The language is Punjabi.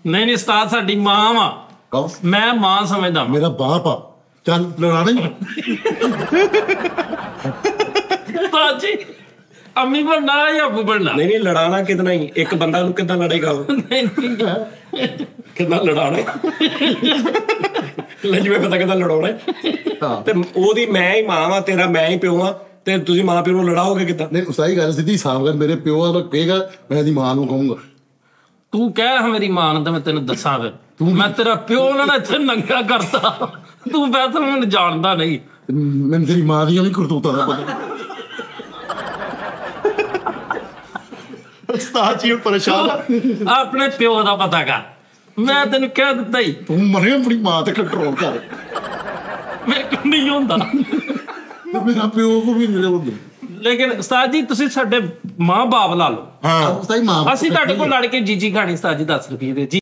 नहीं नहीं उस्ताद साडी मां वा कौन? मैं मां समझदा मेरा बाप आ। चल लड़ाना ही। उस्ताद जी अम्मी बनना या अबू बनना नहीं नहीं लड़ाना कितना ही एक बंदा ਉਹਨੂੰ ਕਿੱਦਾਂ ਲੜੇਗਾ ਉਹ नहीं नहीं ਕਿੱਦਾਂ ਲੜਾਉਣਾ ਲੈ ਜਿਵੇਂ ਪਤਾ ਕਿੱਦਾਂ ਲੜਾਉਣਾ ਹਾਂ ਤੇ ਉਹਦੀ ਮੈਂ ਹੀ ਮਾਂ ਵਾਂ ਤੇਰਾ ਮੈਂ ਹੀ ਪਿਓ ਆ ਤੇ ਤੁਸੀਂ ਮਾਂ ਪਿਓ ਨੂੰ ਲੜਾਓਗੇ ਕਿੱਦਾਂ ਨਹੀਂ ਉਸਾਈ ਗੱਲ ਸਿੱਧੀ ਸਾਫ਼ ਕਰ ਮੇਰੇ ਪਿਓ ਆ ਕਹੇਗਾ ਮੈਂ ਇਹਦੀ ਮਾਂ ਨੂੰ ਕਹੂੰਗਾ तू कह मेरी मां ने तो मैं तेन दसा फिर मैं तेरा प्यो ना इतने नंगा करता तू वैसे मैंने जानता नहीं ਮੈਨੂੰ ਤੇਰੀ ਮਾਂ ਦੀਆਂ ਵੀ ਕਰਤੂਤਾਂ ਦਾ ਪਤਾ ਉਸਤਾਦ ਜੀ ਪਰੇਸ਼ਾਨ अपने प्यो का पता कर मैं तेन कह दिता ही ਤੂੰ ਮਰੇ ਆਪਣੀ ਮਾਂ ਤੇ ਕੰਟਰੋਲ ਕਰ मेरे को नहीं होता ਤੇ ਮੇਰਾ ਪਿਓ ਕੋ ਵੀ ਮੇਰੇ ਹੁੰਦੇ लेकिन उस्ताद जी तुसी साडे मां बाप ला लो ਹਾਂ ਉਸਤਾਈ ਮਾਂ ਅਸੀਂ ਤੁਹਾਡੇ ਕੋਲ ਲੜ ਕੇ ਜੀਜੀ ਖਾਣੀ ਉਸਤਾਦ ਜੀ 10 ਰੁਪਏ ਦੇ ਜੀ